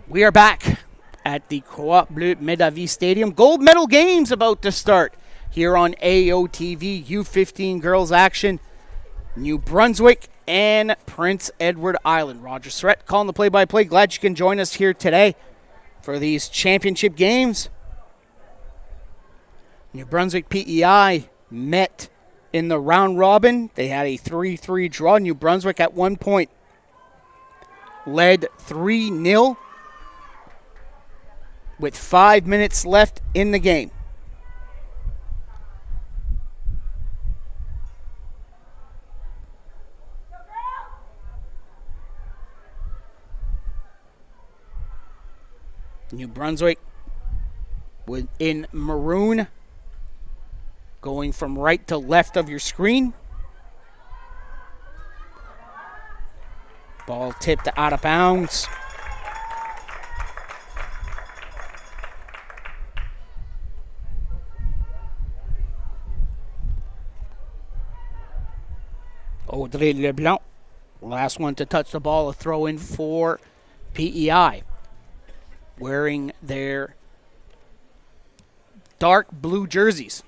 We are back at the Croix Bleu Medavie Stadium. Gold medal games about to start here on AOTV. U15 girls action. New Brunswick and Prince Edward Island. Roger Surrett calling the play-by-play. Glad you can join us here today for these championship games. New Brunswick PEI met in the round robin. They had a 3-3 draw. New Brunswick at one point led 3-0 with 5 minutes left in the game. New Brunswick in maroon, going from right to left of your screen. Ball tipped out of bounds. Audrey Leblanc, last one to touch the ball, a throw in for PEI. Wearing their dark blue jerseys.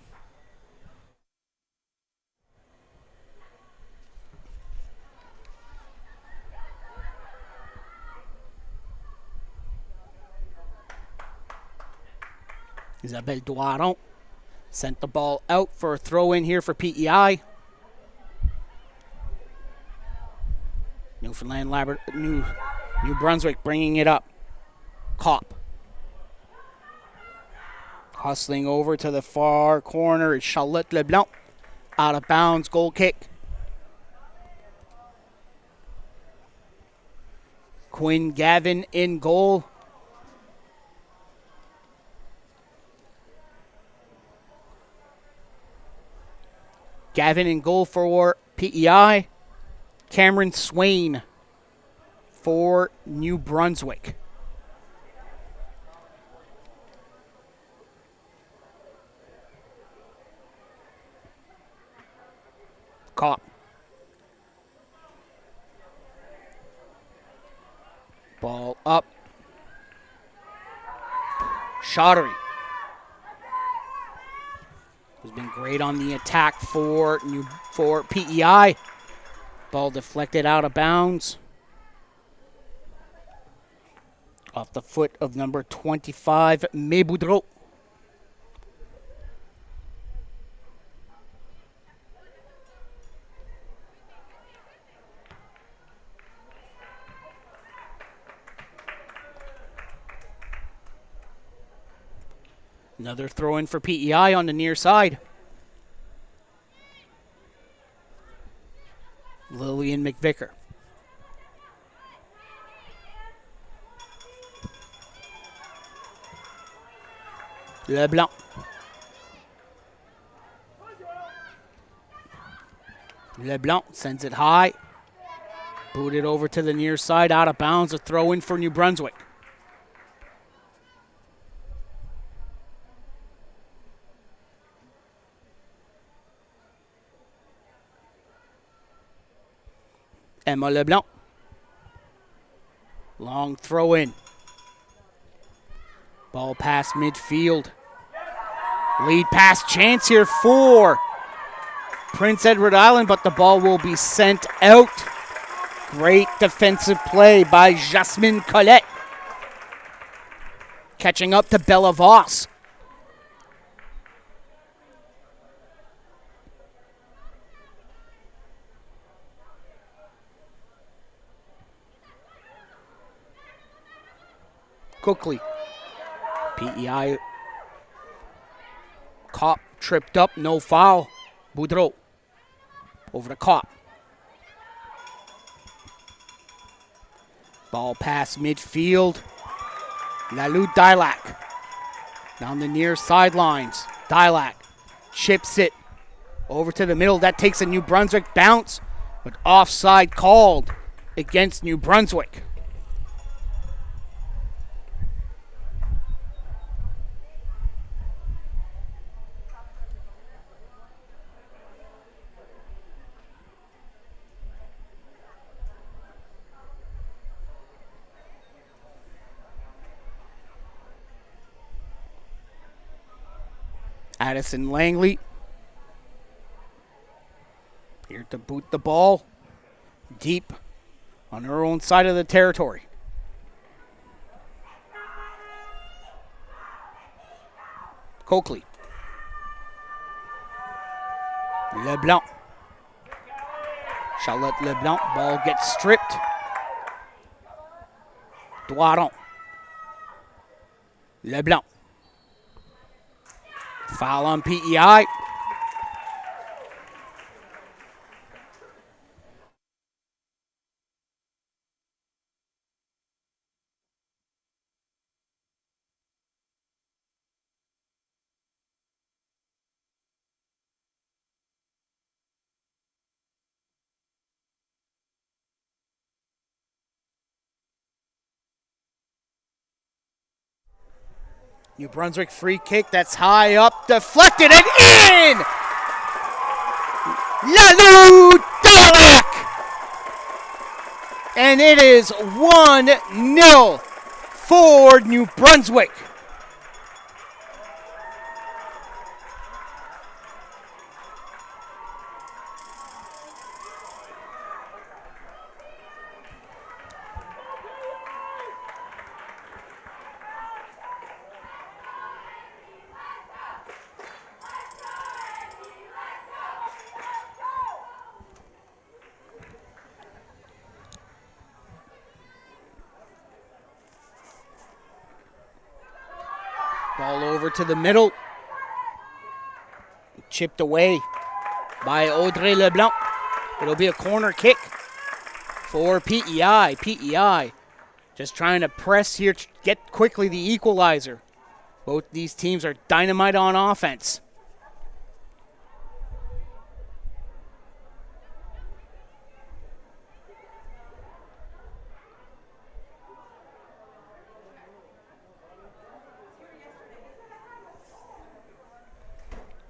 Isabelle Doiron sent the ball out for a throw in here for PEI. New Brunswick bringing it up. Kopp. Hustling over to the far corner is Charlotte Leblanc. Out of bounds, goal kick. Quinn Gavin in goal. Gavin in goal for PEI. Cameron Swain for New Brunswick. Kopp. Ball up. Chaudry has been great on the attack for PEI. Ball deflected out of bounds. Off the foot of number 25, May Boudreau. Another throw in for PEI on the near side. Lillian McVicker. Leblanc. Leblanc sends it high. Booted over to the near side, out of bounds. A throw in for New Brunswick. Emma Leblanc. Long throw in. Ball past midfield. Lead pass chance here for Prince Edward Island, but the ball will be sent out. Great defensive play by Jasmine Collette. Catching up to Bella Voss. Cookley. PEI. Kopp tripped up, no foul. Boudreau. Over to Kopp. Ball past midfield. Lalou Dilac. Down the near sidelines. Dilac chips it over to the middle. That takes a New Brunswick bounce, but offside called against New Brunswick. Addison Langley here to boot the ball deep on her own side of the territory. Coakley. LeBlanc. Charlotte LeBlanc. Ball gets stripped. Doiron. LeBlanc. Foul on PEI. New Brunswick free kick that's high up, deflected and in! Lalou Dalek! And it is 1-0 for New Brunswick. Ball over to the middle. Chipped away by Audrey LeBlanc. It'll be a corner kick for PEI. PEI just trying to press here, get quickly the equalizer. Both these teams are dynamite on offense.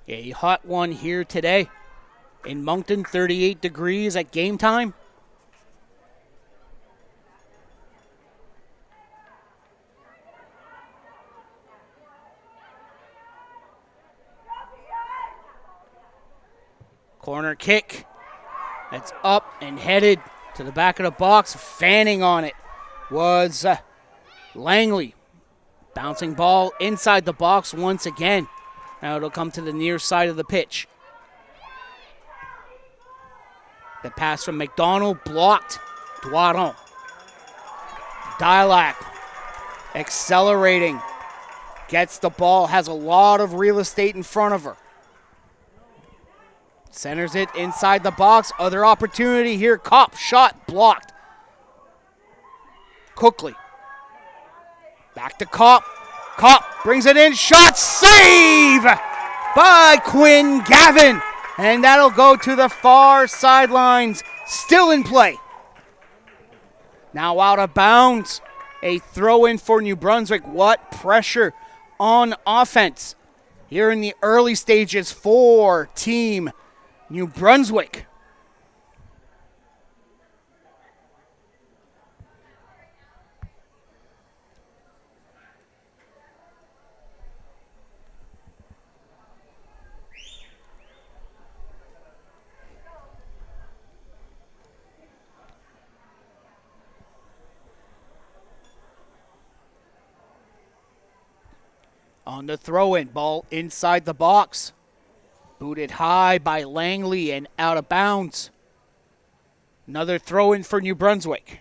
A hot one here today in Moncton, 38 degrees at game time. Corner kick. That's up and headed to the back of the box. Fanning on it was Langley. Bouncing ball inside the box once again. Now it'll come to the near side of the pitch. The pass from McDonald blocked. Doiron. Dilac accelerating. Gets the ball, has a lot of real estate in front of her. Centers it inside the box. Other opportunity here. Kopp shot blocked. Coakley. Back to Kopp. Kopp brings it in. Shot save by Quinn Gavin. And that'll go to the far sidelines. Still in play. Now out of bounds. A throw in for New Brunswick. What pressure on offense here in the early stages for Team New Brunswick. On the throw-in, ball inside the box. Booted high by Langley and out of bounds. Another throw-in for New Brunswick.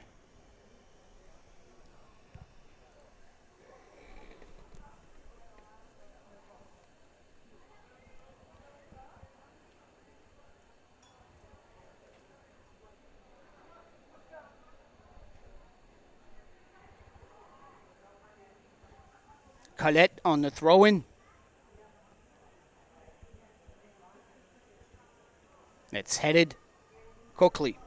Colette on the throw-in. It's headed. Coakley.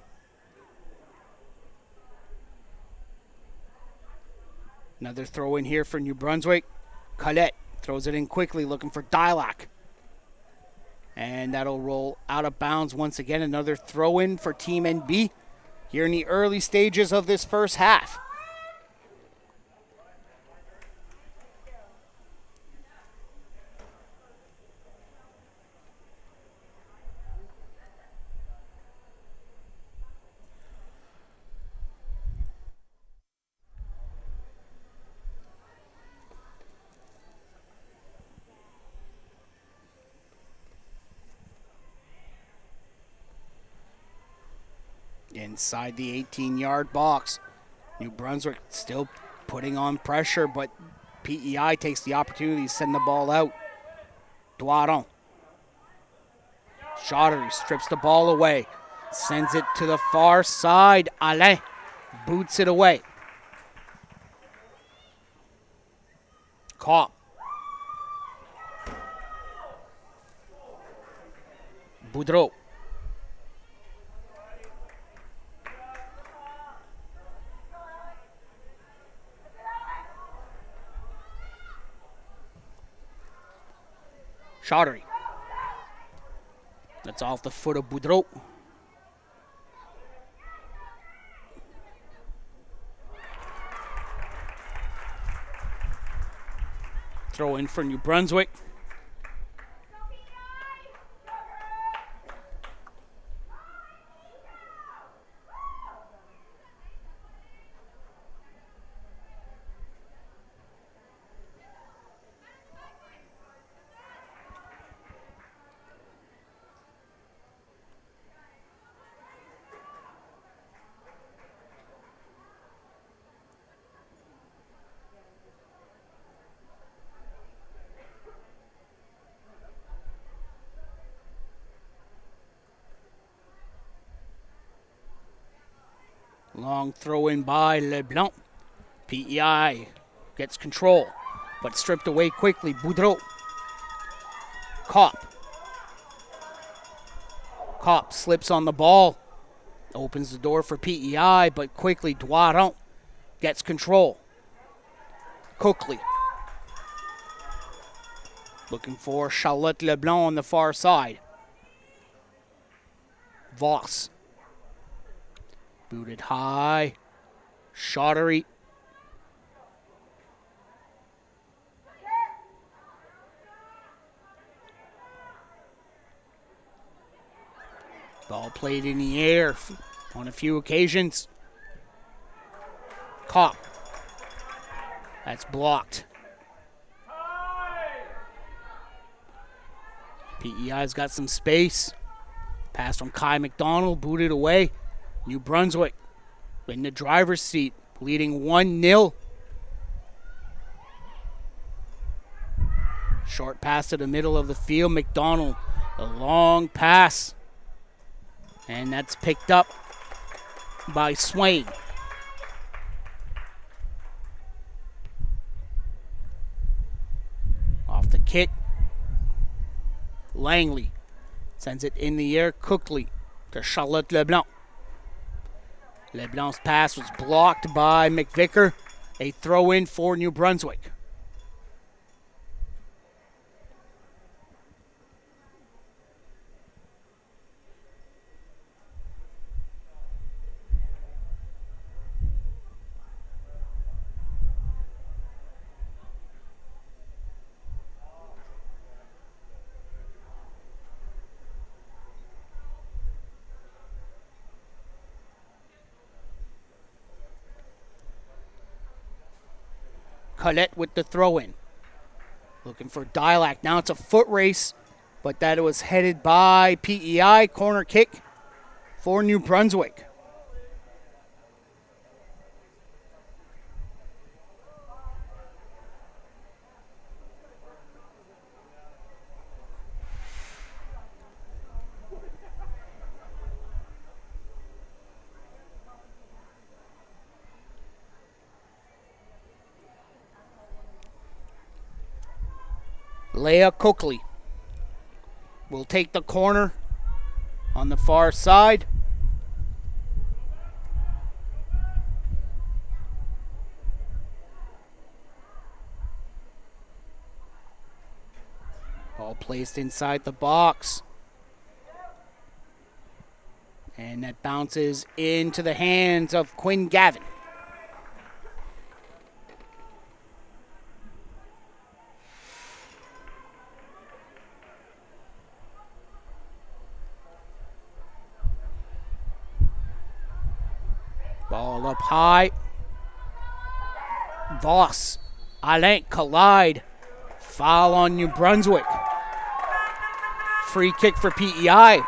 Another throw-in here for New Brunswick. Colette throws it in quickly, looking for Dilac. And that'll roll out of bounds once again. Another throw-in for Team NB here in the early stages of this first half. inside the 18-yard box. New Brunswick still putting on pressure, but PEI takes the opportunity to send the ball out. Doiron. Chaudhary strips the ball away. Sends it to the far side. Alain boots it away. Kopp. Boudreau. Chaudhary. That's off the foot of Boudreau. Throw in for New Brunswick. Long throw in by LeBlanc. PEI gets control, but stripped away quickly. Boudreau. Kopp. Kopp slips on the ball. Opens the door for PEI, but quickly Doiron gets control. Cookley. Looking for Charlotte LeBlanc on the far side. Voss. Booted high. Chaudhary. Ball played in the air on a few occasions. Kopp. That's blocked. PEI's got some space. Pass from Kai McDonald, booted away. New Brunswick in the driver's seat, leading 1-0. Short pass to the middle of the field. McDonald, a long pass. And that's picked up by Swain. Off the kick. Langley sends it in the air. Cookley to Charlotte LeBlanc. LeBlanc's pass was blocked by McVicker. A throw-in for New Brunswick. Collette with the throw-in. Looking for Dilac. Now it's a foot race, but that was headed by PEI. Corner kick for New Brunswick. Leah Cookley will take the corner on the far side. Ball placed inside the box. And that bounces into the hands of Quinn Gavin. Ball up high. Voss. Alain collide. Foul on New Brunswick. Free kick for PEI.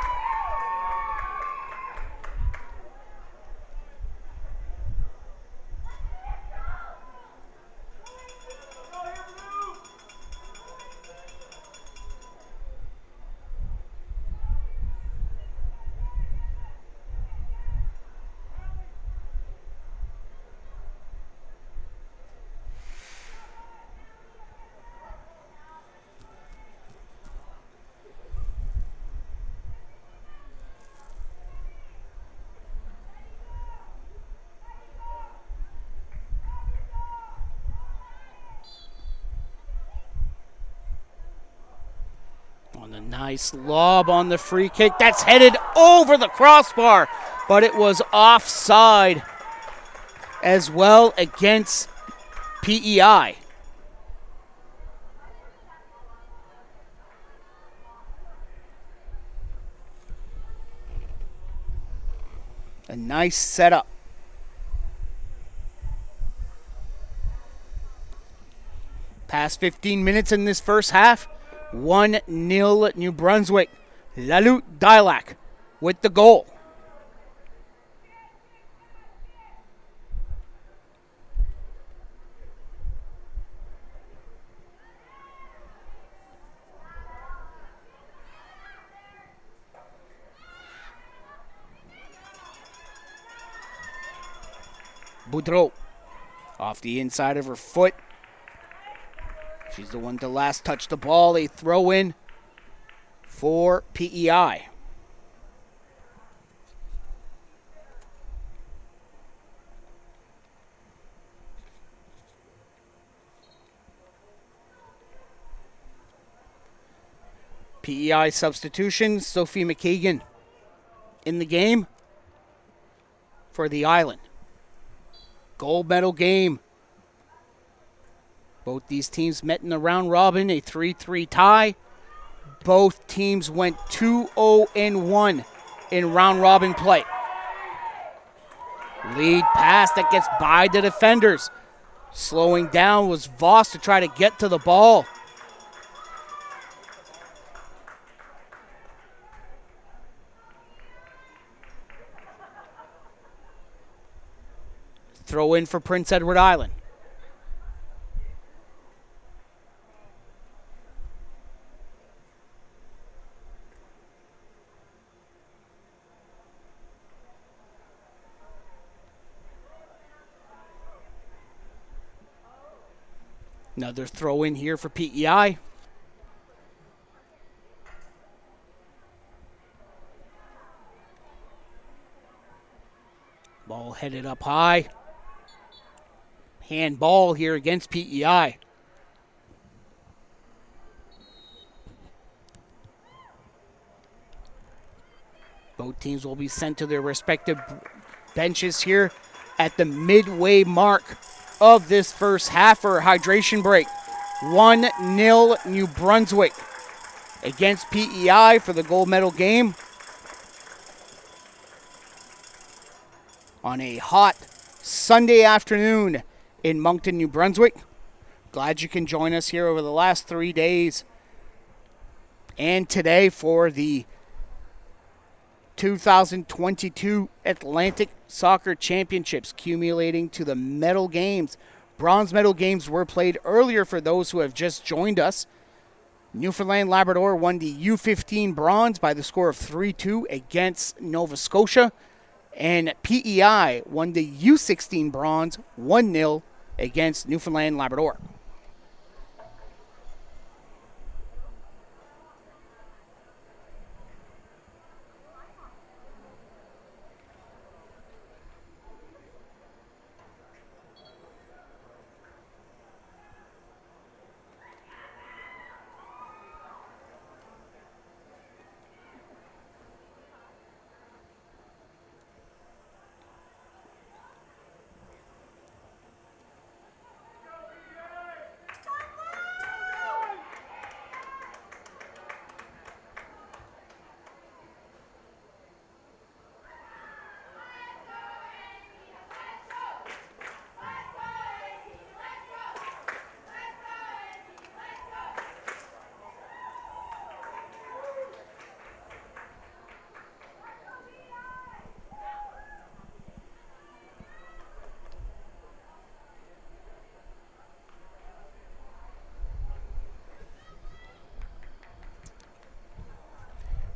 A nice lob on the free kick. That's headed over the crossbar, but it was offside as well against PEI. A nice setup. Past 15 minutes in this first half, 1-0 New Brunswick. Lalut Dilac with the goal. Boudreau off the inside of her foot. She's the one to last touch the ball. A throw in for PEI. PEI substitution, Sophie McKagan in the game for the Island. Gold medal game. Both these teams met in the round robin, a 3-3 tie. Both teams went 2-0-1 in round robin play. Lead pass that gets by the defenders. Slowing down was Voss to try to get to the ball. Throw in for Prince Edward Island. Another throw in here for PEI. Ball headed up high. Handball here against PEI. Both teams will be sent to their respective benches here at the midway mark of this first half for a hydration break. 1-0 New Brunswick against PEI for the gold medal game. On a hot Sunday afternoon in Moncton, New Brunswick. Glad you can join us here over the last 3 days and today for the 2022 Atlantic Soccer Championships, accumulating to the medal games. Bronze medal games were played earlier for those who have just joined us. Newfoundland Labrador won the U15 bronze by the score of 3-2 against Nova Scotia. And PEI won the U16 bronze 1-0 against Newfoundland Labrador.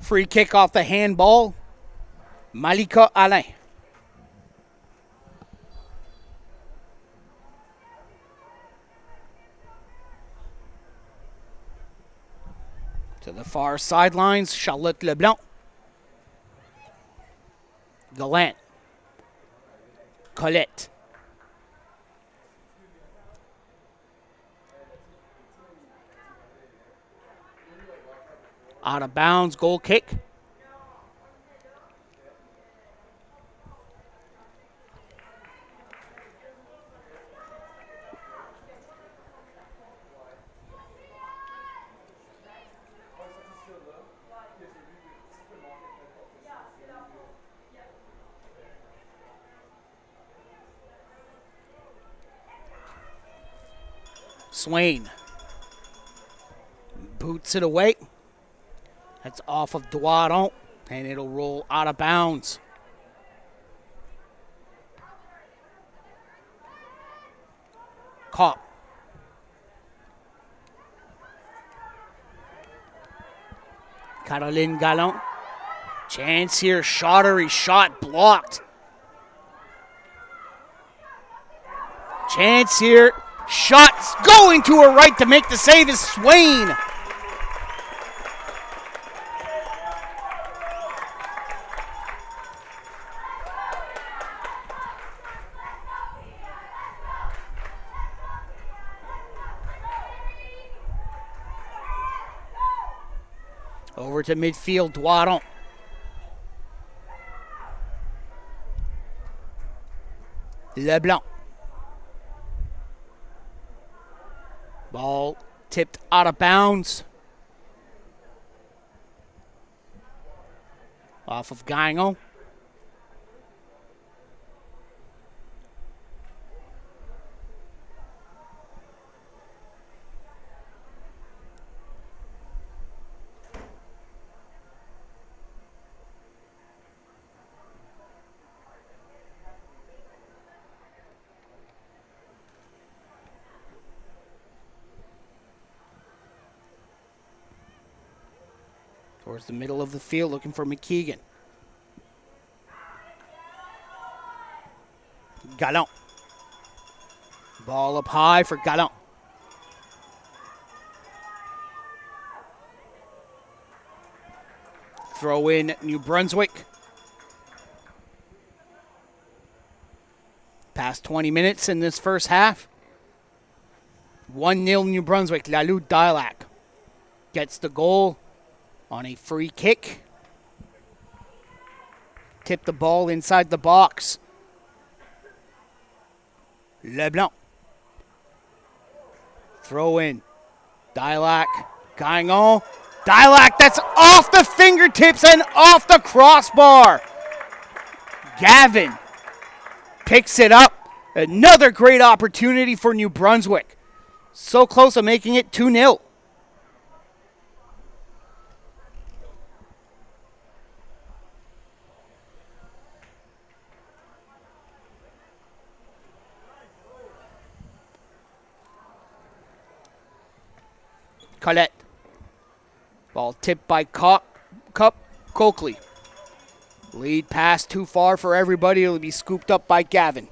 Free kick off the handball. Malika Alain. To the far sidelines, Charlotte Leblanc. Gallant. Colette. Out of bounds, goal kick. Swain boots it away. That's off of Duaron, and it'll roll out of bounds. Caught. Caroline Gallant. Chance here, Shottery shot blocked. Chance here, shots going to her right to make the save is Swain. Over to midfield, Duaron. Leblanc. Ball tipped out of bounds. Off of Gagnon. Towards the middle of the field, looking for McKeegan. Gallant. Ball up high for Gallant. Throw in New Brunswick. Past 20 minutes in this first half. 1-0 New Brunswick. Lalou Dilac gets the goal on a free kick. Tip the ball inside the box. Leblanc. Throw in. Dilac. Gagnon. Dilac, that's off the fingertips and off the crossbar. Gavin picks it up. Another great opportunity for New Brunswick. So close to making it 2-0. Colette. Ball tipped by Cup Coakley. Lead pass too far for everybody. It'll be scooped up by Gavin.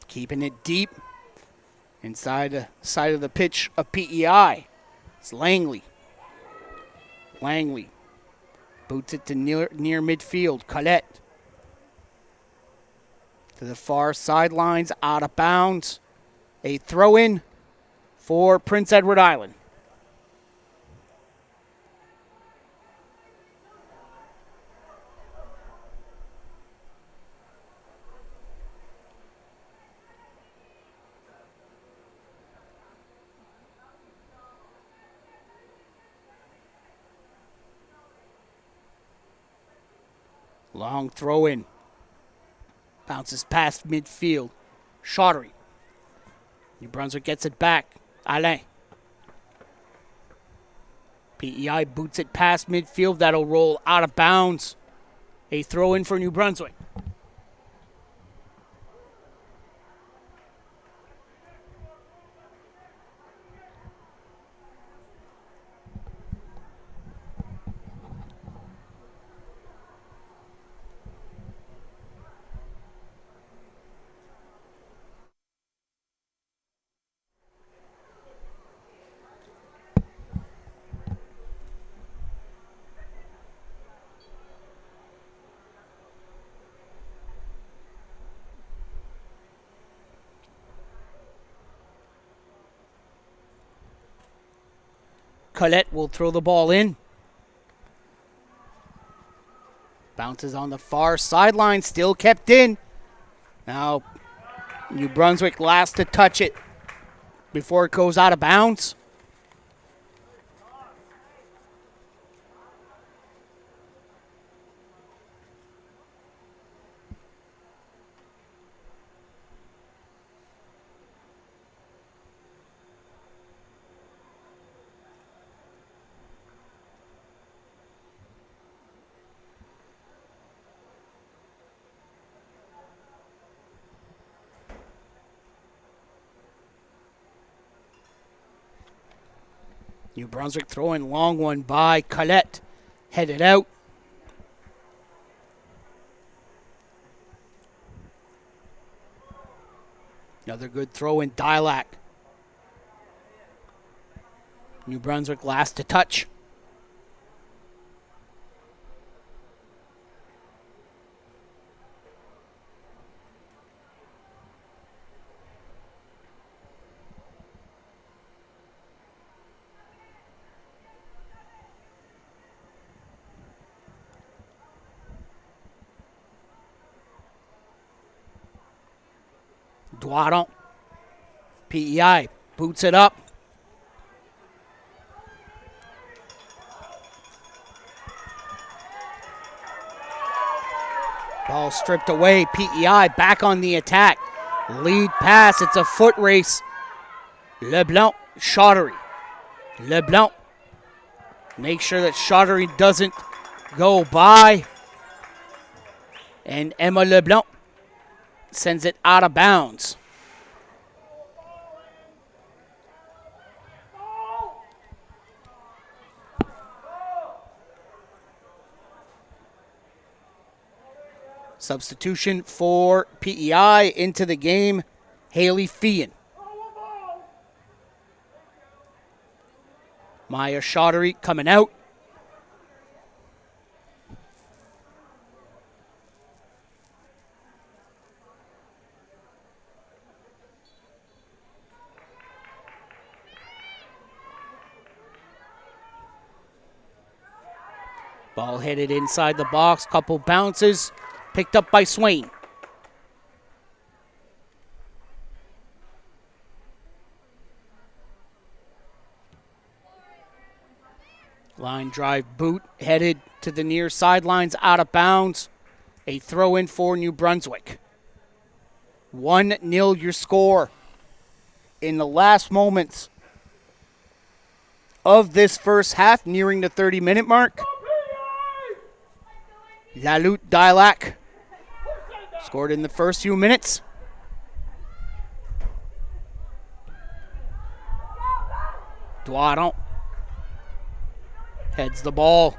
Keeping it deep inside the side of the pitch of PEI. It's Langley. Langley boots it to near midfield. Colette to the far sidelines, out of bounds. A throw-in for Prince Edward Island. Long throw-in. Bounces past midfield. Shottery. New Brunswick gets it back. Alain. PEI boots it past midfield. That'll roll out of bounds. A throw-in for New Brunswick. Colette will throw the ball in. Bounces on the far sideline, still kept in. Now, New Brunswick last to touch it before it goes out of bounds. New Brunswick throwing long one by Colette. Headed out. Another good throw in Dilac. New Brunswick last to touch. Doiron. PEI boots it up. Ball stripped away. PEI back on the attack. Lead pass. It's a foot race. LeBlanc, Chaudry. LeBlanc. Make sure that Chaudry doesn't go by. And Emma LeBlanc sends it out of bounds. Substitution for PEI into the game, Haley Feehan. Maya Chaudry coming out. Ball headed inside the box, couple bounces, picked up by Swain. Line drive boot headed to the near sidelines, out of bounds. A throw in for New Brunswick. 1-0 your score in the last moments of this first half, nearing the 30-minute mark. Laloute Dilac scored in the first few minutes. Doiron heads the ball,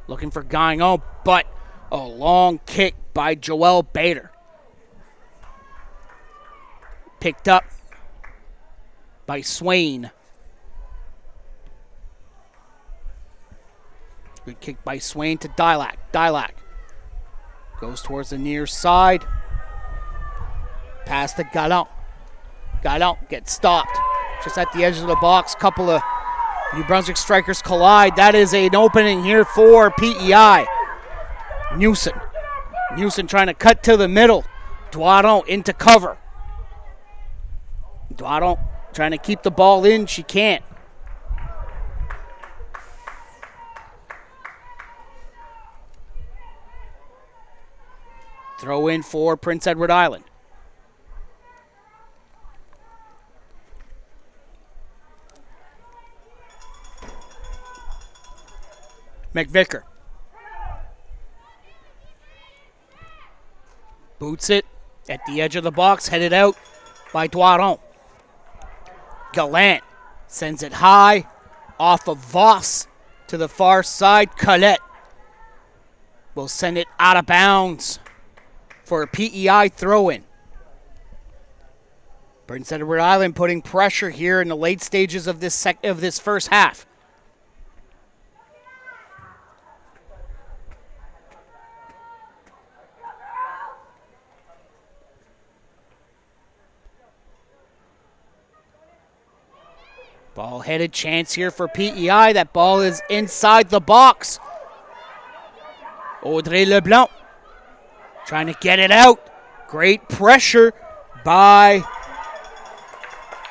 looking for Gagnon, but a long kick by Joelle Bader. Picked up by Swain. Good kick by Swain to Dilac. Dilac goes towards the near side. Pass to Gallant. Gallant gets stopped just at the edge of the box. Couple of New Brunswick strikers collide. That is an opening here for PEI. Newson. Newson trying to cut to the middle. Doiron into cover. Doiron trying to keep the ball in. She can't. Throw in for Prince Edward Island. McVicker. Boots it at the edge of the box, headed out by Doiron. Gallant sends it high off of Voss to the far side. Colette will send it out of bounds for a PEI throw-in. Prince Edward Island putting pressure here in the late stages of this first half. Ball-headed chance here for PEI. That ball is inside the box. Audrey Leblanc trying to get it out. Great pressure by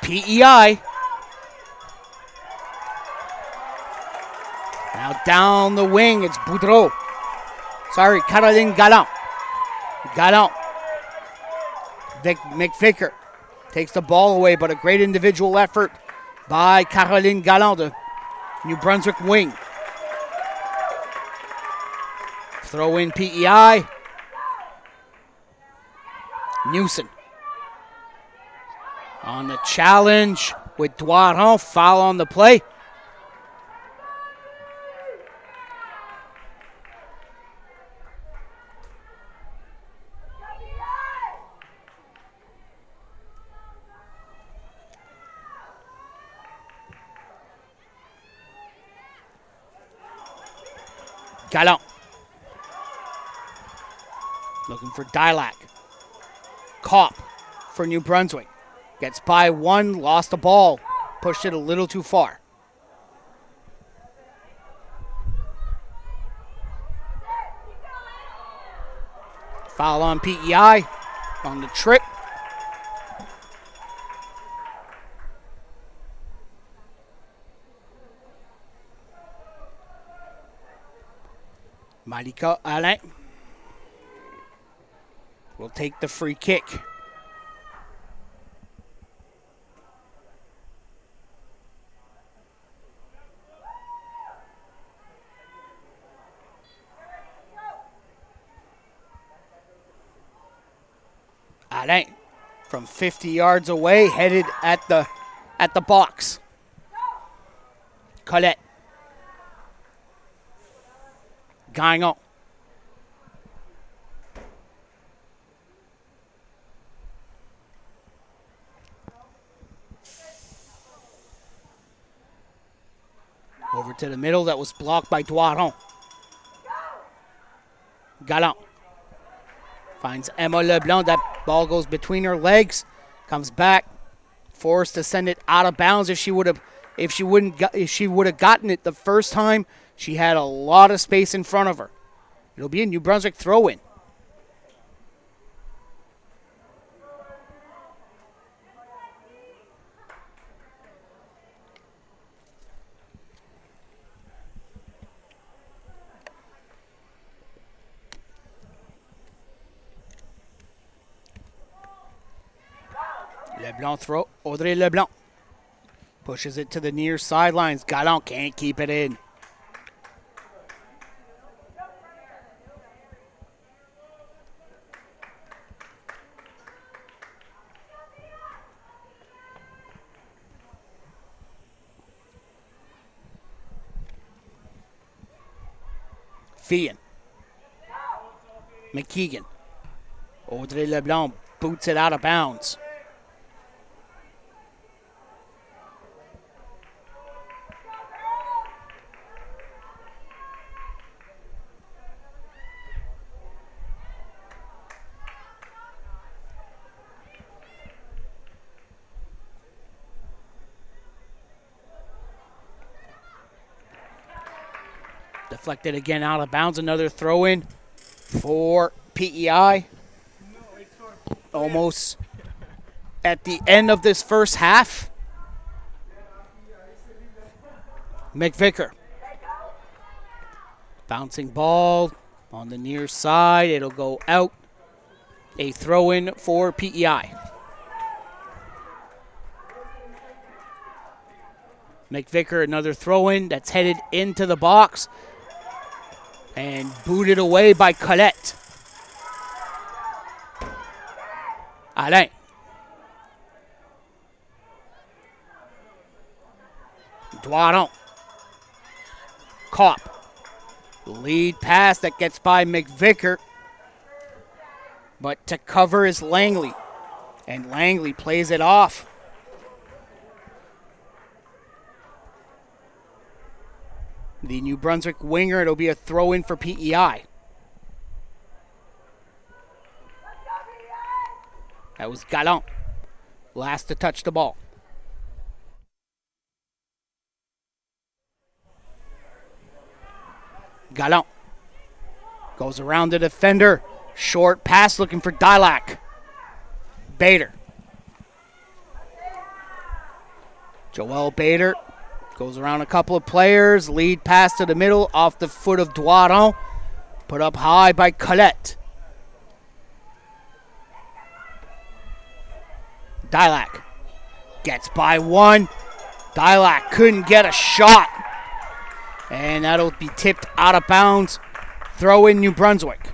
PEI. Now down the wing, it's Boudreau. Sorry, Caroline Galland. Galland. McVicker takes the ball away, but a great individual effort by Caroline Galland, the New Brunswick wing. Throw in PEI. Newson on the challenge with Doiron. Foul on the play. Galland. Looking for Dilac. Kopp for New Brunswick. Gets by one, lost the ball. Pushed it a little too far. Foul on PEI on the trip. Malika Alain will take the free kick. Alain from 50 yards away, headed at the box. Colette. Gagnon. Over to the middle, that was blocked by Doiron. Galland finds Emma Leblanc. That ball goes between her legs, comes back, forced to send it out of bounds. If she would have gotten it the first time, she had a lot of space in front of her. It'll be a New Brunswick throw-in. Leblanc throw. Audrey Leblanc pushes it to the near sidelines. Galland can't keep it in. Fian. McKeegan. Audrey Leblanc boots it out of bounds. Deflected again out of bounds. Another throw in for PEI. Almost at the end of this first half. McVicker. Bouncing ball on the near side. It'll go out. A throw in for PEI. McVicker, another throw in that's headed into the box. And booted away by Colette. Alain. Doiron. Kopp. Lead pass that gets by McVicker. But to cover is Langley. And Langley plays it off. The New Brunswick winger, it'll be a throw-in for PEI. That was Galland, last to touch the ball. Gallant goes around the defender. Short pass looking for Dilac. Bader. Joel Bader goes around a couple of players. Lead pass to the middle off the foot of Doiron. Put up high by Colette. Dilac gets by one. Dilac couldn't get a shot. And that'll be tipped out of bounds. Throw in New Brunswick.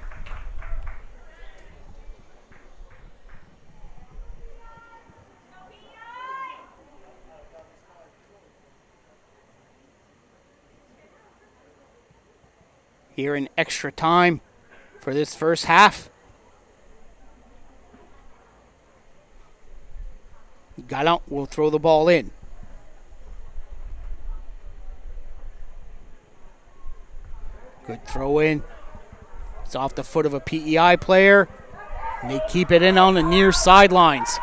Here in extra time for this first half. Gallant will throw the ball in. Good throw in. It's off the foot of a PEI player. And they keep it in on the near sidelines.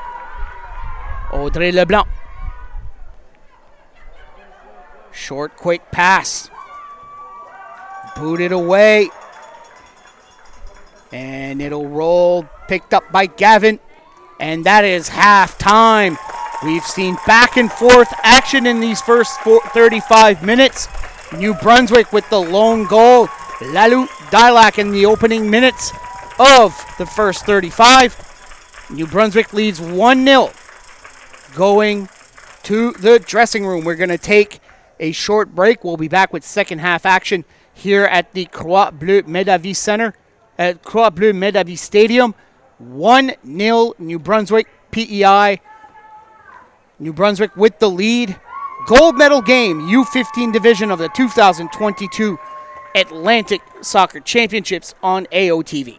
Audrey Leblanc. Short, quick pass. Booted away. And it'll roll. Picked up by Gavin. And that is halftime. We've seen back and forth action in these first 35 minutes. New Brunswick with the lone goal. Lalou Dilac in the opening minutes of the first 35. New Brunswick leads 1-0 going to the dressing room. We're going to take a short break. We'll be back with second half action here at the Croix Bleu Medavie Center at Croix Bleu Medavie Stadium. 1-0 New Brunswick PEI. New Brunswick with the lead. Gold medal game, U15 division of the 2022 Atlantic Soccer Championships on AOTV.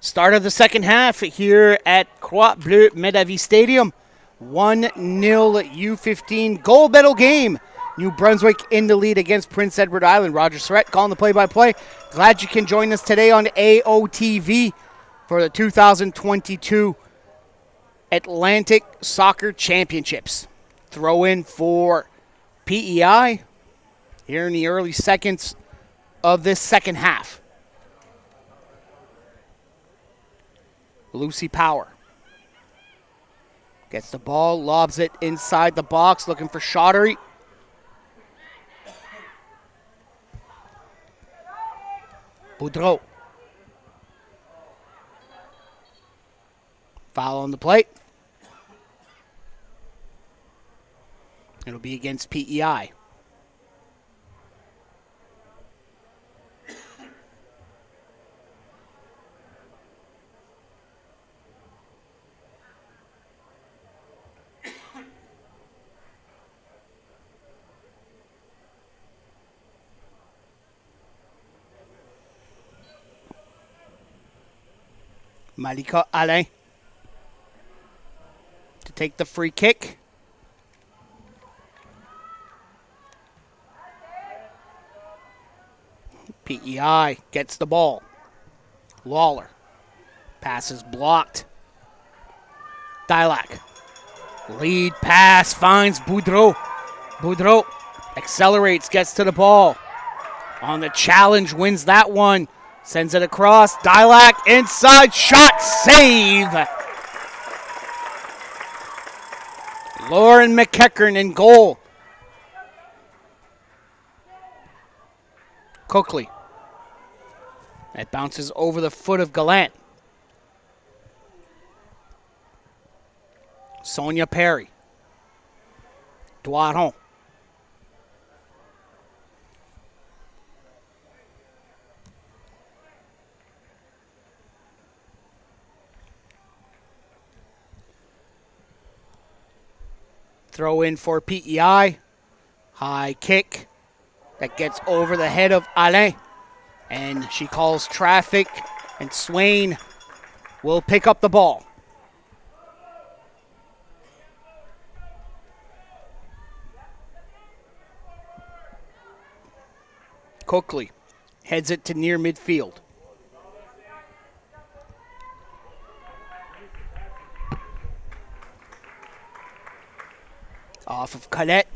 Start of the second half here at Croix Bleu Medavis Stadium. 1-0 U15 gold medal game. New Brunswick in the lead against Prince Edward Island. Roger Surrett calling the play-by-play. Glad you can join us today on AOTV for the 2022 Atlantic Soccer Championships. Throw in for PEI here in the early seconds of this second half. Lucy Power gets the ball, lobs it inside the box, looking for Chaudhary. Boudreau. Foul on the plate. It'll be against PEI. Malika Alain to take the free kick. PEI gets the ball. Lawler. Pass is blocked. Dilac. Lead pass finds Boudreau. Boudreau accelerates, gets to the ball. On the challenge, wins that one. Sends it across. Dilac inside. Shot save. Lauren McEachern in goal. Coakley. That bounces over the foot of Gallant. Sonia Perry. Doiron. Throw in for PEI. High kick that gets over the head of Alain. And she calls traffic, and Swain will pick up the ball. Coakley heads it to near midfield. Off of Colette.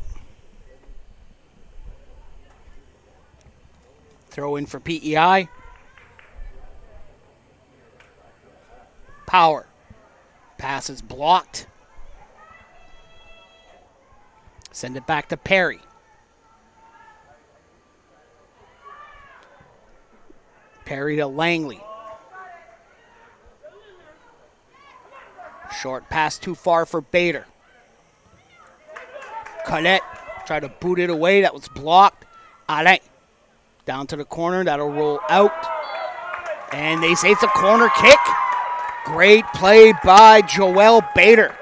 Throw in for PEI. Power. Pass is blocked. Send it back to Perry. Perry to Langley. Short pass too far for Bader. Colette tried to boot it away. That was blocked. Alain down to the corner. That'll roll out. And they say it's a corner kick. Great play by Joelle Bader.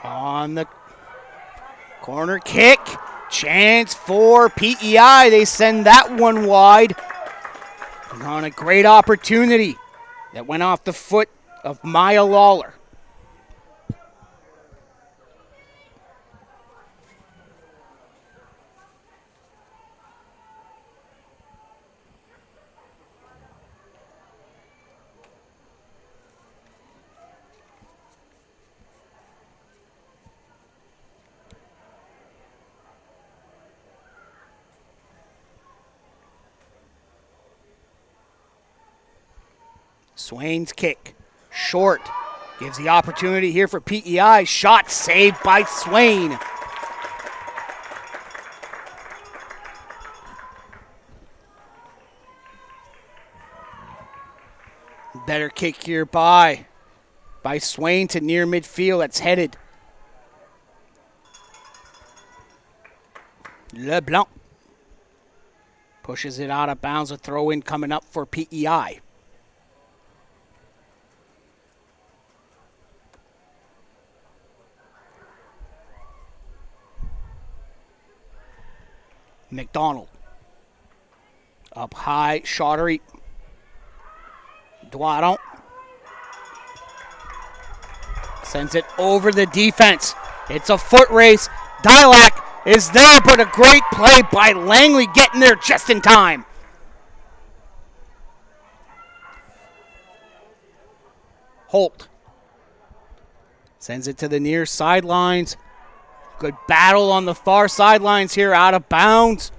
On the corner kick, chance for PEI. They send that one wide. And on a great opportunity that went off the foot of Maya Lawler. Swain's kick, short, gives the opportunity here for PEI. Shot saved by Swain. Better kick here by Swain to near midfield. That's headed LeBlanc pushes it out of bounds. A throw in coming up for PEI. McDonald. Up high, Chaudry. Doiron. Sends it over the defense. It's a foot race. Dilac is there, but a great play by Langley getting there just in time. Holt sends it to the near sidelines. Good battle on the far sidelines here, out of bounds.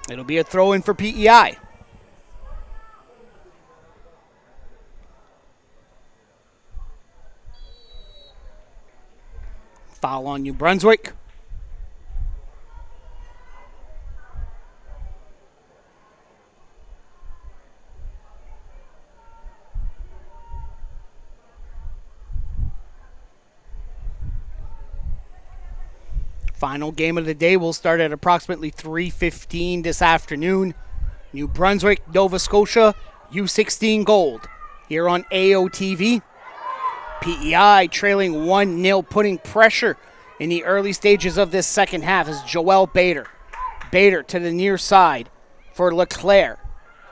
It'll be a throw in for PEI. Foul on New Brunswick. Final game of the day will start at approximately 3:15 this afternoon. New Brunswick, Nova Scotia, U16 Gold. Here on AOTV. PEI trailing 1-0, putting pressure in the early stages of this second half is Joel Bader. Bader to the near side for Leclerc.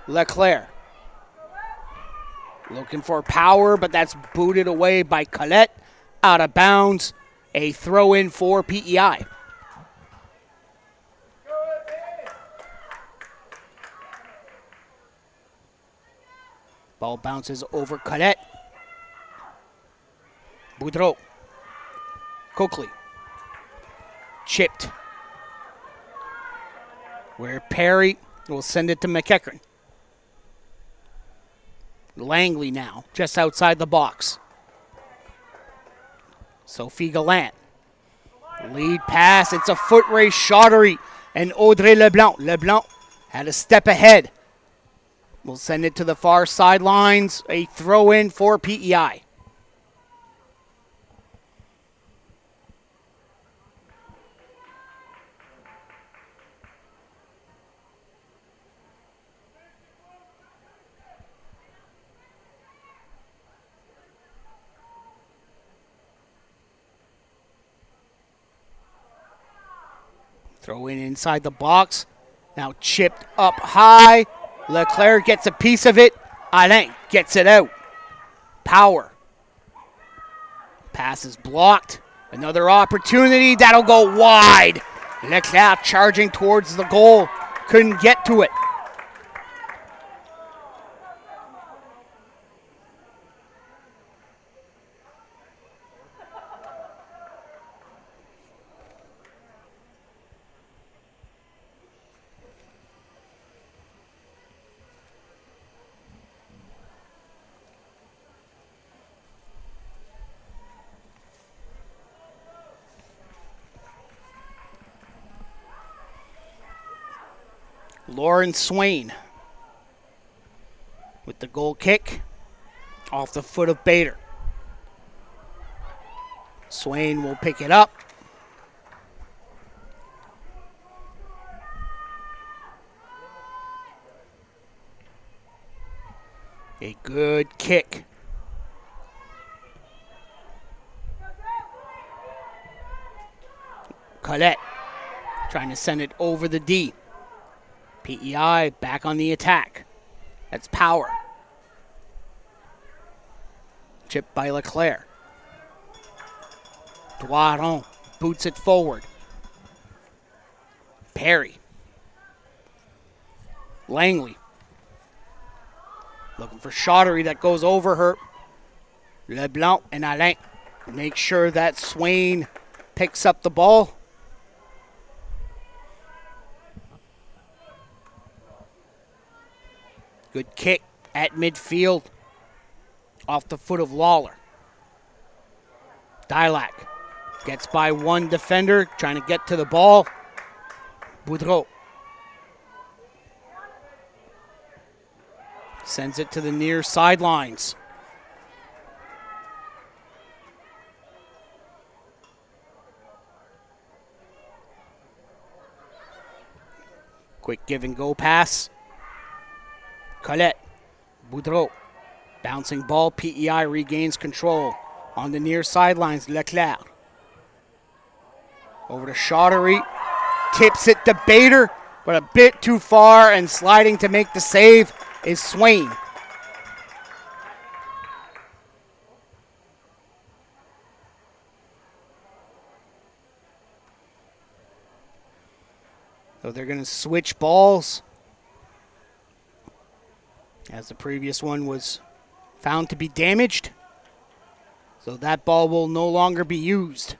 Leclerc looking for power, but that's booted away by Colette. Out of bounds. A throw in for PEI. Ball bounces over Colette. Boudreau. Coakley. Chipped. Where Perry will send it to McEachran. Langley now, just outside the box. Sophie Gallant. Lead pass. It's a foot race. Chaudry and Audrey Leblanc. Leblanc had a step ahead. We'll send it to the far sidelines. A throw in for PEI. Throw in inside the box. Now chipped up high. Leclerc gets a piece of it. Alain gets it out. Power. Pass is blocked. Another opportunity. That'll go wide. Leclerc charging towards the goal. Couldn't get to it. Lauren Swain with the goal kick off the foot of Bader. Swain will pick it up. A good kick. Colette trying to send it over the D. PEI back on the attack. That's Power. Chipped by Leclerc. Doiron boots it forward. Perry. Langley. Looking for Chaudry that goes over her. Leblanc and Alain make sure that Swain picks up the ball. Good kick at midfield off the foot of Lawler. Dilac gets by one defender, trying to get to the ball. Boudreau sends it to the near sidelines. Quick give and go pass. Colette. Boudreau. Bouncing ball. PEI regains control. On the near sidelines, Leclerc. Over to Chaudhary. Tips it to Bader, but a bit too far, and sliding to make the save is Swain. So they're going to switch balls, as the previous one was found to be damaged. So that ball will no longer be used.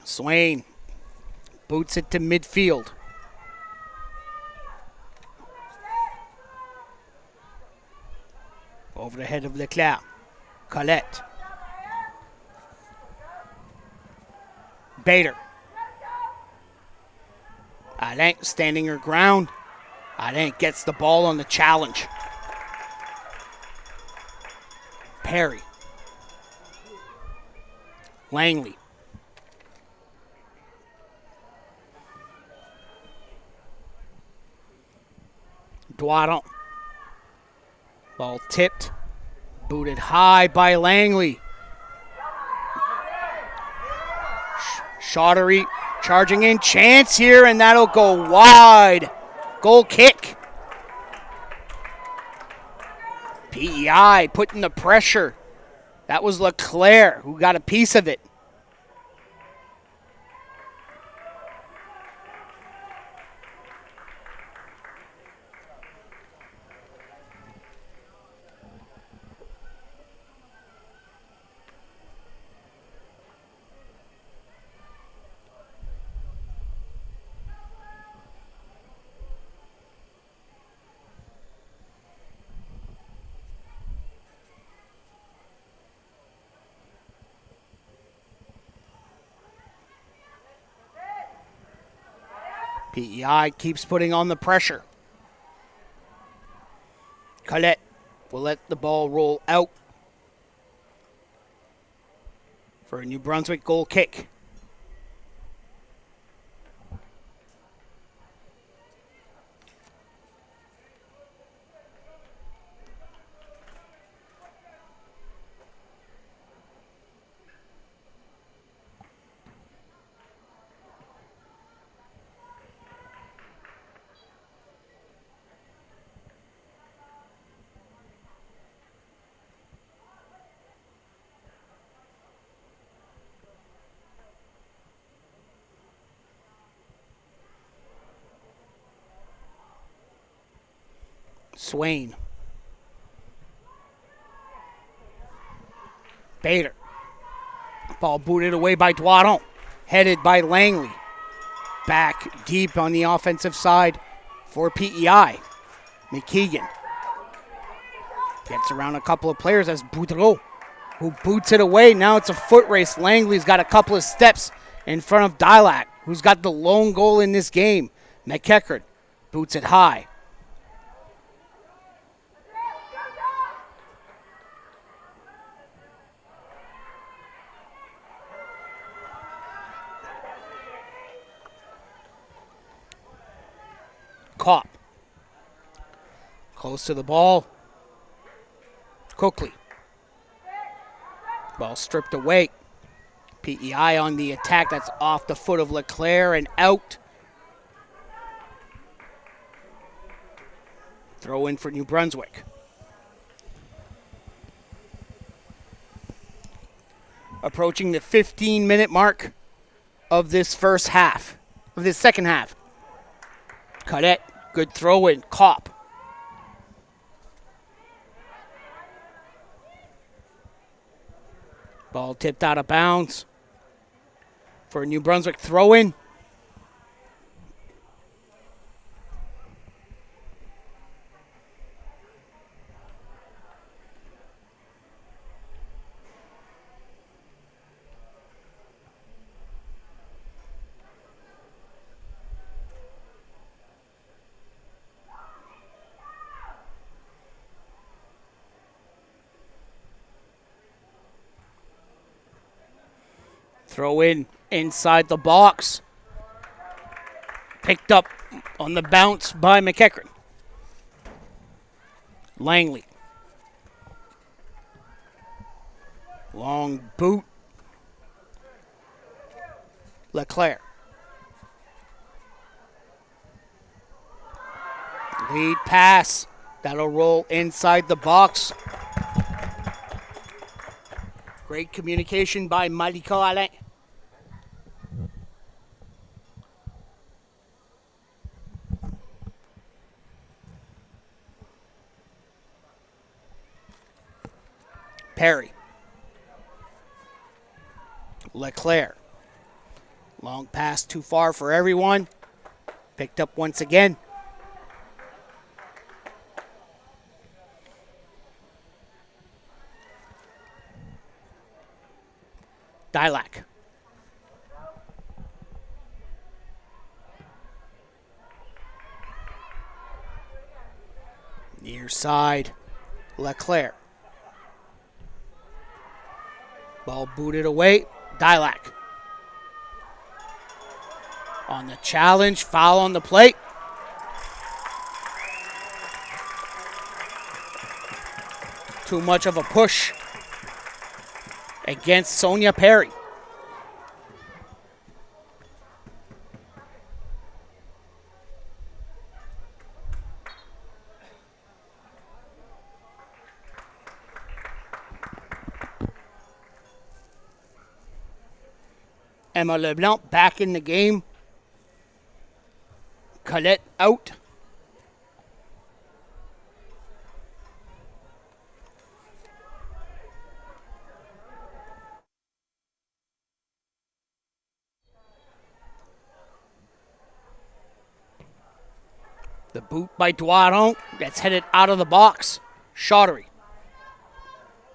Swain boots it to midfield. Over the head of Leclerc. Colette. Bader. Alain standing her ground. Alain gets the ball on the challenge. Perry. Langley. Doiron. Ball tipped. Booted high by Langley. Chaudhary charging in. Chance here, and that'll go wide. Goal kick. PEI putting the pressure. That was Leclerc who got a piece of it. PEI keeps putting on the pressure. Colette will let the ball roll out for a New Brunswick goal kick. Swain. Bader. Ball booted away by Doiron. Headed by Langley. Back deep on the offensive side for PEI. McKeegan. Gets around a couple of players as Boudreau, who boots it away. Now it's a foot race. Langley's got a couple of steps in front of Dilac, who's got the lone goal in this game. McEachern boots it high. Kopp. Close to the ball. Coakley. Ball stripped away. PEI on the attack. That's off the foot of Leclerc and out. Throw in for New Brunswick. Approaching the 15-minute mark of this first half, of this second half. Cadet, good throw in. Kopp. Ball tipped out of bounds for a New Brunswick throw in. Throw in inside the box. Picked up on the bounce by McEachran. Langley. Long boot. Leclerc. Lead pass. That'll roll inside the box. Great communication by Malika Alain. Perry. Leclerc. Long pass too far for everyone. Picked up once again. Dilac. Near side. Leclerc. Ball booted away. Dilac. On the challenge. Foul on the plate. Too much of a push against Sonia Perry. Emma LeBlanc back in the game. Colette out. The boot by Doiron gets headed out of the box. Chaudry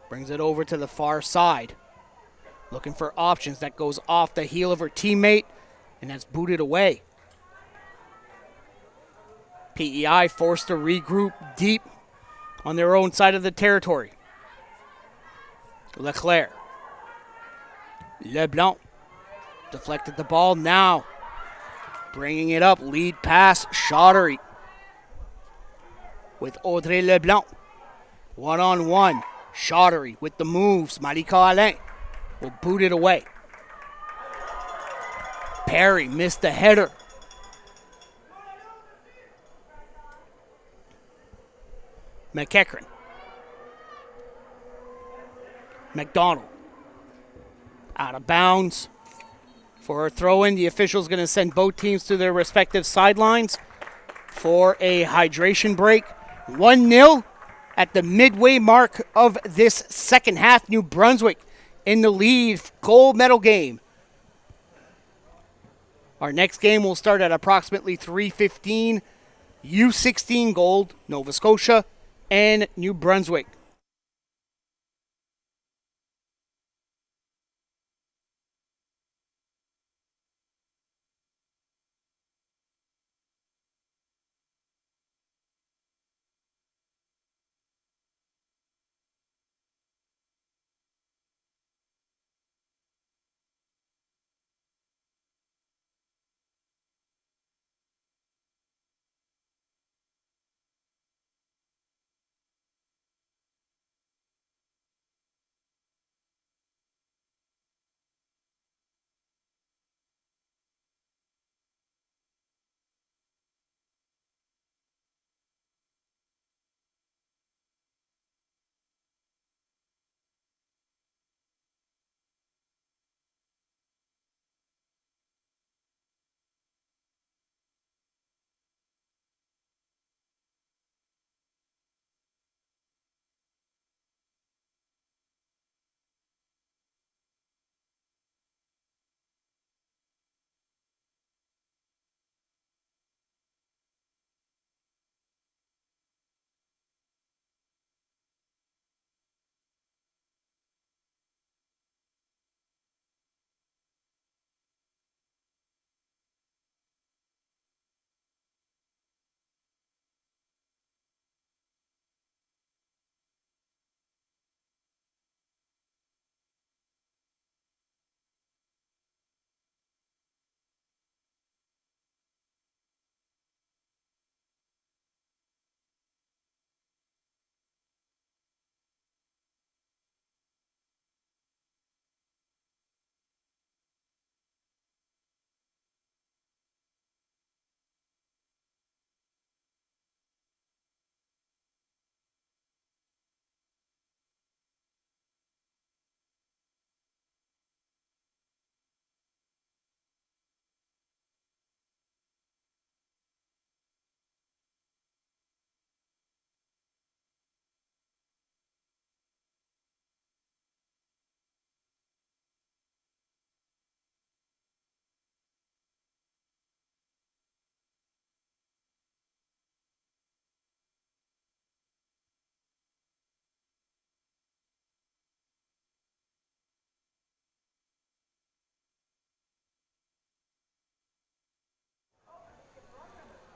brings it over to the far side. Looking for options. That goes off the heel of her teammate, and that's booted away. PEI forced to regroup deep on their own side of the territory. Leclerc. LeBlanc deflected the ball now. Bringing it up. Lead pass. Chaudry with Audrey LeBlanc. One-on-one. Chaudry with the moves. Malika Alain will boot it away. Perry missed the header. McEachran. McDonald. Out of bounds for a throw-in. The official's going to send both teams to their respective sidelines for a hydration break. 1-0 at the midway mark of this second half. New Brunswick in the lead. Gold medal game. Our next game will start at approximately 3:15. U16 gold, Nova Scotia and New Brunswick.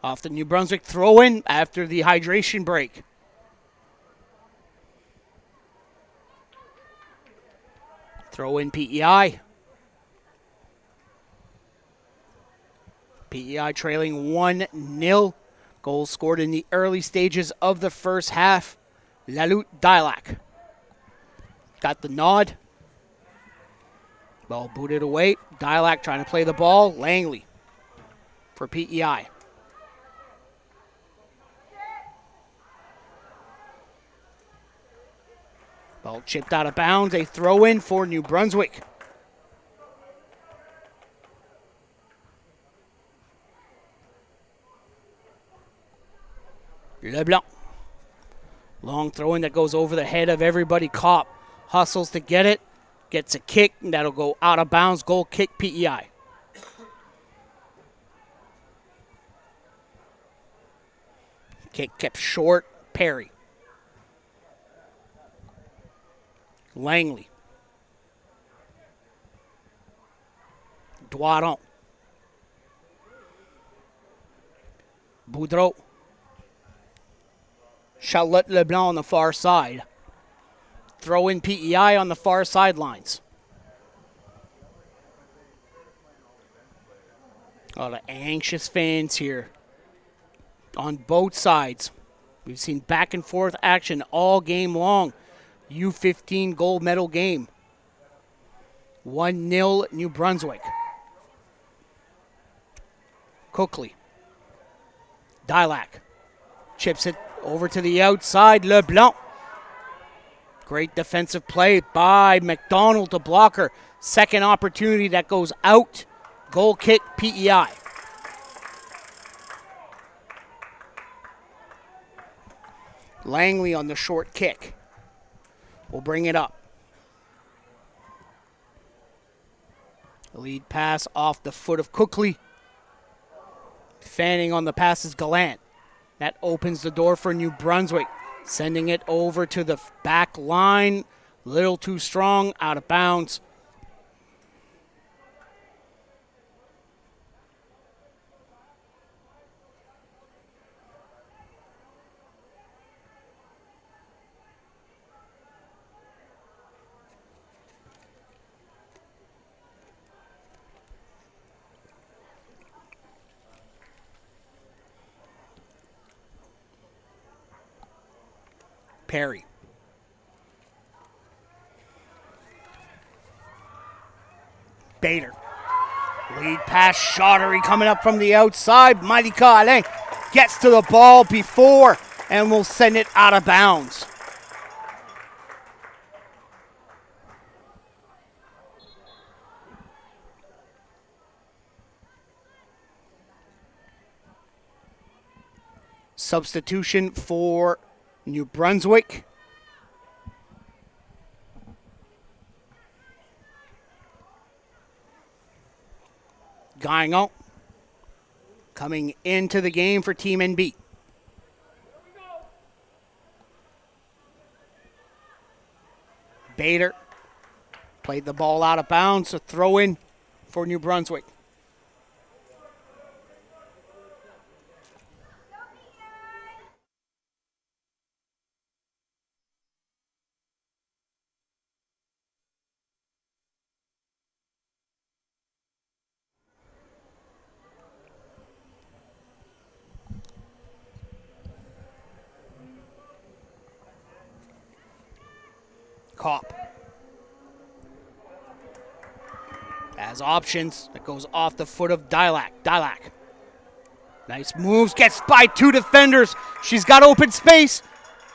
Off the New Brunswick throw-in after the hydration break. Throw in PEI. PEI trailing 1-0. Goal scored in the early stages of the first half. Lalut Dilac got the nod. Ball booted away. Dilac trying to play the ball. Langley for PEI. Ball chipped out of bounds. A throw-in for New Brunswick. LeBlanc. Long throw-in that goes over the head of everybody. Kopp hustles to get it. Gets a kick, and that'll go out of bounds. Goal kick, PEI. Kick kept short. Perry. Langley. Doiron. Boudreau. Charlotte Leblanc on the far side. Throw in PEI on the far sidelines. A lot of anxious fans here on both sides. We've seen back and forth action all game long. U15 gold medal game. 1-0 New Brunswick. Cookley. Dilac. Chips it over to the outside. LeBlanc. Great defensive play by McDonald to block her. Second opportunity that goes out. Goal kick, PEI. Langley on the short kick. We'll bring it up. Lead pass off the foot of Cookley. Fanning on the pass is Gallant. That opens the door for New Brunswick. Sending it over to the back line. Little too strong, out of bounds. Perry. Bader. Lead pass, Chaudhary coming up from the outside. Malika Alain gets to the ball before and will send it out of bounds. Substitution for New Brunswick. Gagnon coming into the game for Team NB. Bader played the ball out of bounds, a throw in for New Brunswick. Kopp has options. That goes off the foot of Dilac. Dilac. Nice moves. Gets by two defenders. She's got open space.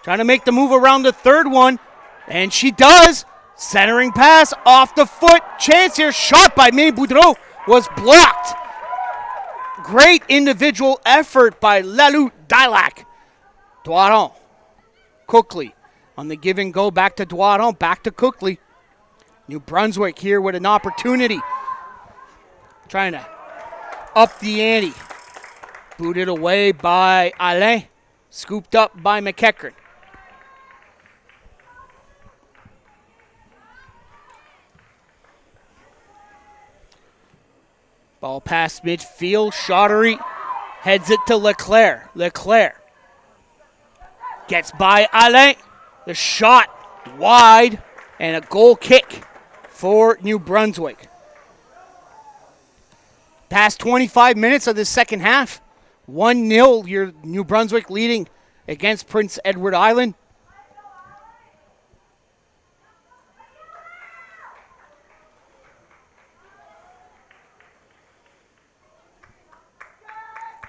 Trying to make the move around the third one. And she does. Centering pass off the foot. Chance here. Shot by May Boudreau was blocked. Great individual effort by Lalut Dilac. Doiron. Cookley. On the give and go, back to Doiron, back to Cookley. New Brunswick here with an opportunity. Trying to up the ante. Booted away by Alain. Scooped up by McEachran. Ball past midfield. Chaudhary Heads it to Leclerc. Leclerc gets by Alain. The shot wide and a goal kick for New Brunswick. Past 25 minutes of the second half. 1-0, your New Brunswick leading against Prince Edward Island.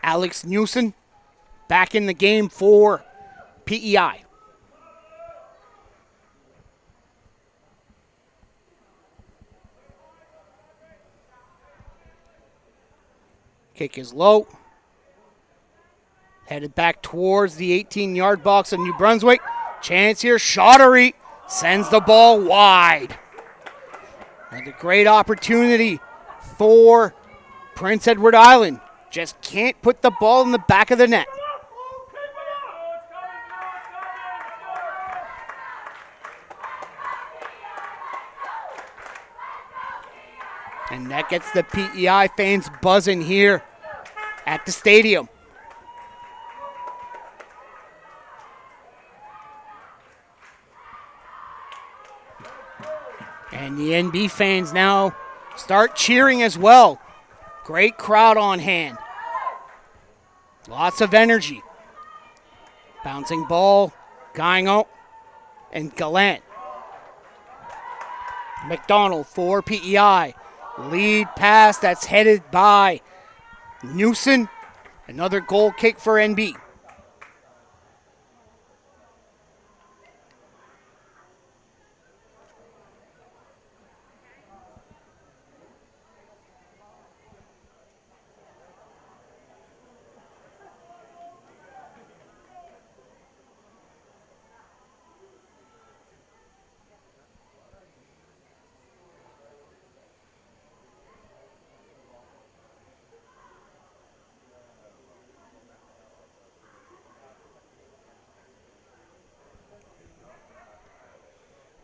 Alex Newson back in the game for PEI. Kick is low. Headed back towards the 18-yard box of New Brunswick. Chance here. Shottery sends the ball wide. Another great opportunity for Prince Edward Island. Just can't put the ball in the back of the net. And that gets the PEI fans buzzing here at the stadium. And the NB fans now start cheering as well. Great crowd on hand. Lots of energy. Bouncing ball, Gagnon and Gallant. McDonald for PEI. Lead pass that's headed by Newson. Another goal kick for NB.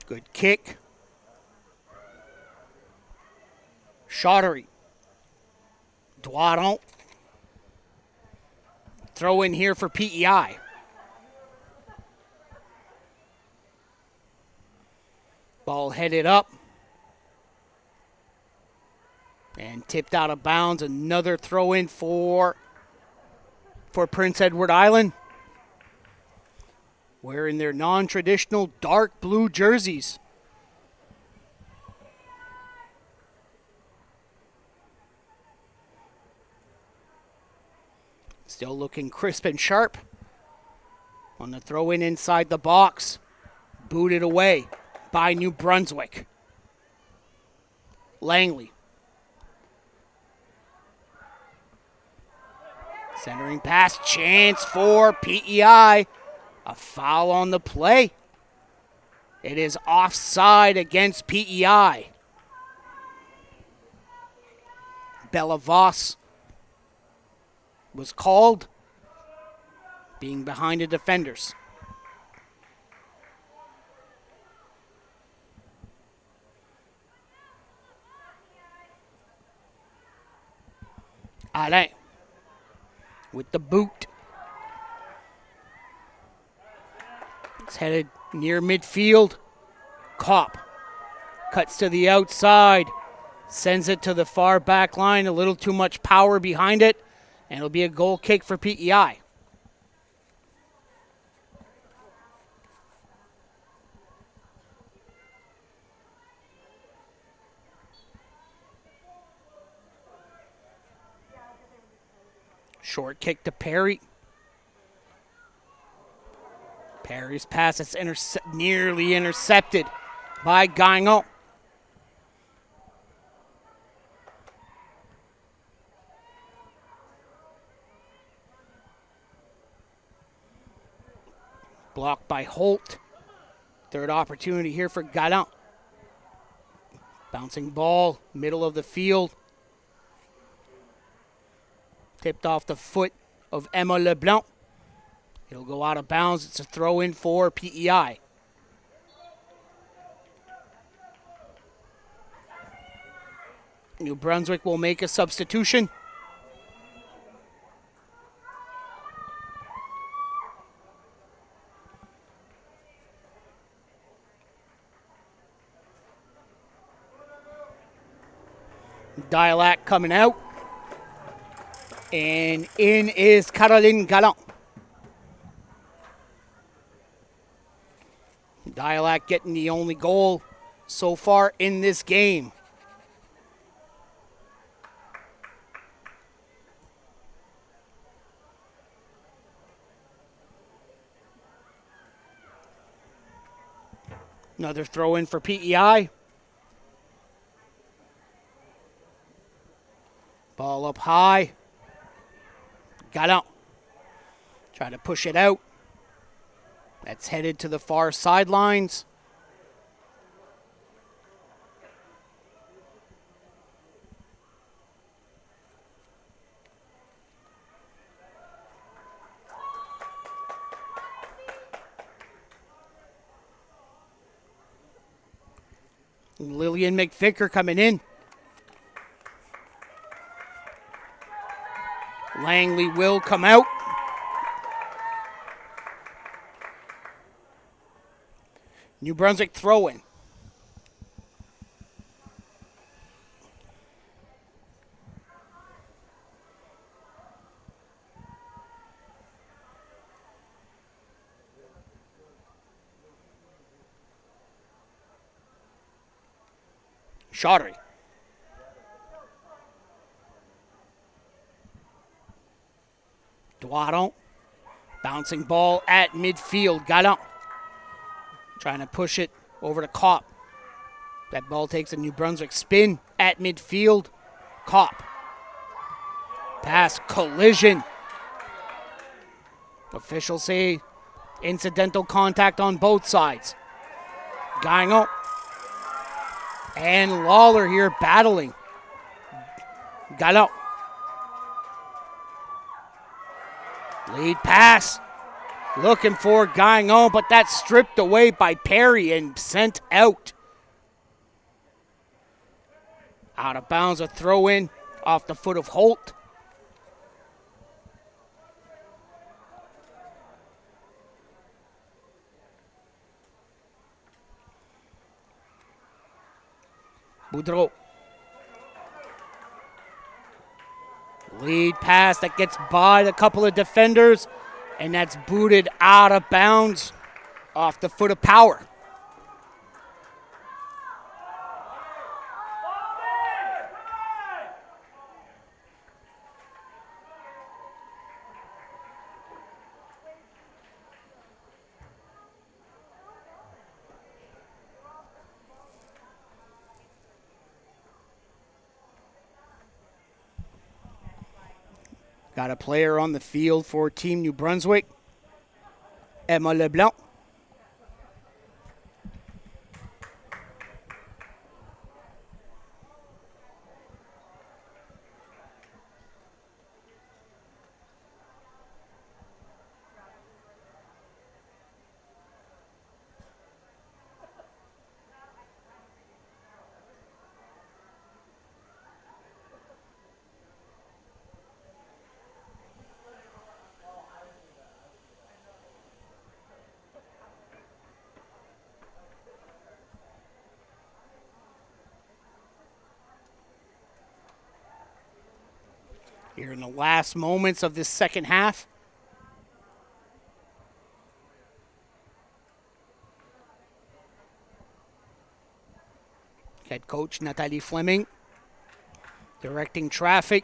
Good kick. Shottery. Doiron. Throw in here for PEI. Ball headed up. And tipped out of bounds. Another throw in for Prince Edward Island. Wearing their non-traditional dark blue jerseys. Still looking crisp and sharp. On the throw in inside the box. Booted away by New Brunswick. Langley. Centering pass, chance for PEI. A foul on the play. It is offside against PEI. Bellavos was called, being behind the defenders. Alain with the boot. It's headed near midfield. Kopp cuts to the outside. Sends it to the far back line. A little too much power behind it. And it'll be a goal kick for PEI. Short kick to Perry. Perry's pass is nearly intercepted by Gagnon. Blocked by Holt. Third opportunity here for Gallant. Bouncing ball, middle of the field. Tipped off the foot of Emma LeBlanc. It'll go out of bounds. It's a throw in for PEI. New Brunswick will make a substitution. Dialac coming out. And in is Caroline Gallant. Dialac getting the only goal so far in this game. Another throw in for PEI. Ball up high. Gallant. Trying to push it out. That's headed to the far sidelines. Lillian McVicker coming in. Langley will come out. New Brunswick throw-in. Chaudry. Doiron. Bouncing ball at midfield. Gallant. Trying to push it over to Kopp. That ball takes a New Brunswick spin at midfield. Kopp. Pass collision. Officials say incidental contact on both sides. Gagnon and Lawler here battling. Gallant. Lead pass. Looking for Gagnon, but that's stripped away by Perry and sent out. Out of bounds, a throw in off the foot of Holt. Boudreau. Lead pass that gets by a couple of defenders, and that's booted out of bounds off the foot of Power. Got a player on the field for Team New Brunswick, Emma Leblanc. Here in the last moments of this second half. Head coach Nathalie Fleming directing traffic.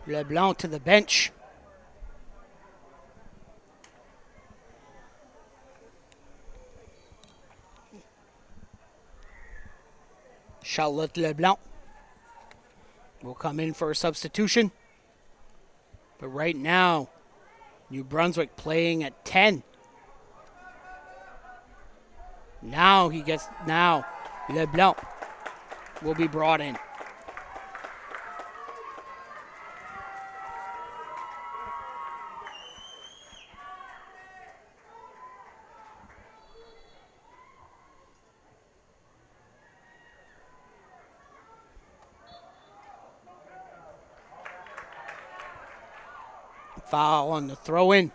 Leblanc to the bench. Charlotte Leblanc will come in for a substitution. But right now, New Brunswick playing at 10. Now Leblanc will be brought in. Foul on the throw-in.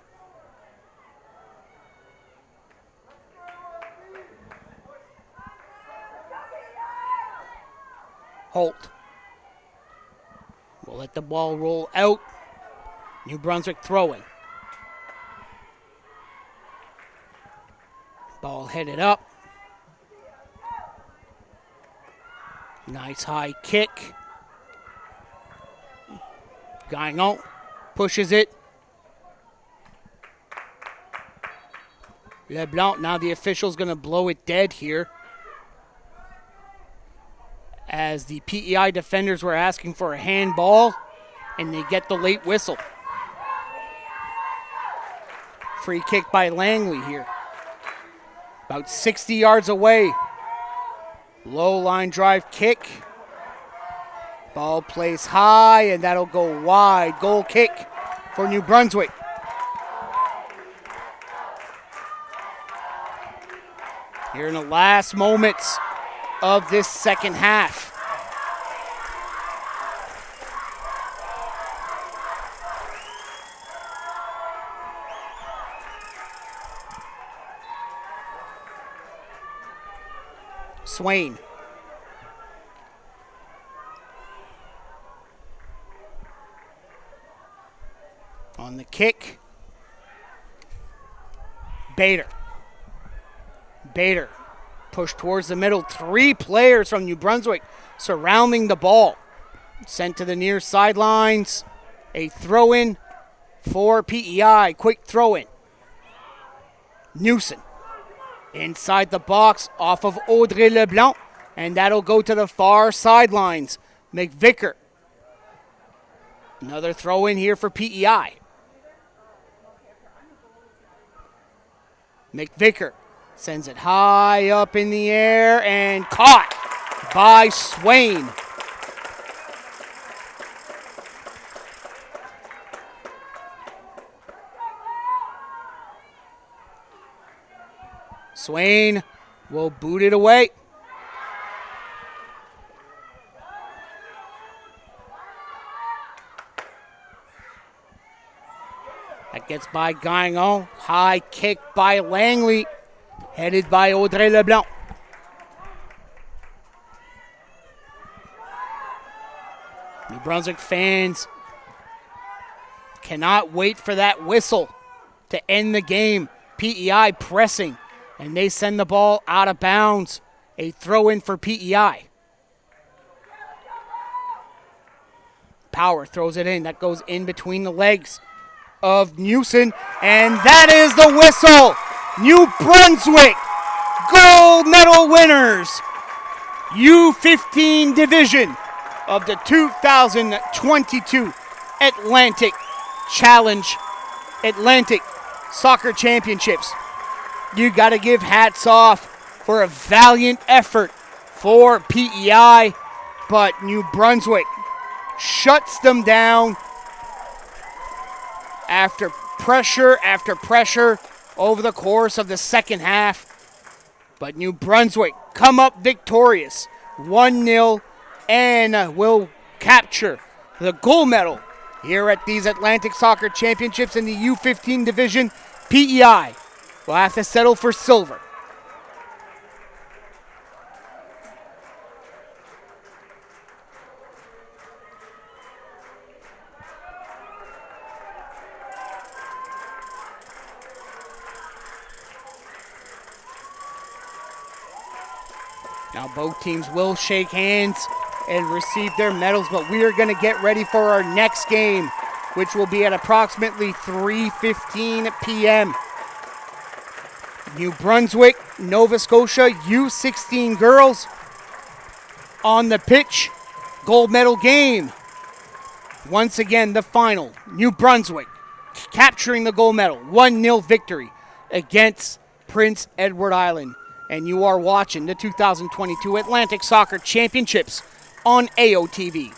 Holt will let the ball roll out. New Brunswick throwing. Ball headed up. Nice high kick. Gagnon pushes it. LeBlanc, now the official's going to blow it dead here, as the PEI defenders were asking for a handball, and they get the late whistle. Free kick by Langley here. About 60 yards away. Low line drive kick. Ball plays high, and that'll go wide. Goal kick for New Brunswick. Here in the last moments of this second half. Swain. On the kick. Bader pushed towards the middle. 3 players from New Brunswick surrounding the ball. Sent to the near sidelines. A throw-in for PEI. Quick throw-in. Newson inside the box off of Audrey Leblanc. And that'll go to the far sidelines. McVicker. Another throw-in here for PEI. McVicker sends it high up in the air and caught by Swain. Swain will boot it away. That gets by Gagnon. High kick by Langley. Headed by Audrey Leblanc. New Brunswick fans cannot wait for that whistle to end the game. PEI pressing, and they send the ball out of bounds. A throw-in for PEI. Power throws it in. That goes in between the legs of Newson, and that is the whistle. New Brunswick gold medal winners. U15 division of the 2022 Atlantic Soccer Championships. You got to give hats off for a valiant effort for PEI, but New Brunswick shuts them down after pressure over the course of the second half. But New Brunswick come up victorious 1-0 and will capture the gold medal here at these Atlantic Soccer Championships in the U15 division. PEI will have to settle for silver. Now both teams will shake hands and receive their medals, but we are going to get ready for our next game, which will be at approximately 3:15 p.m. New Brunswick, Nova Scotia, U16 girls on the pitch. Gold medal game. Once again, the final. New Brunswick capturing the gold medal. 1-0 victory against Prince Edward Island. And you are watching the 2022 Atlantic Soccer Championships on AOTV.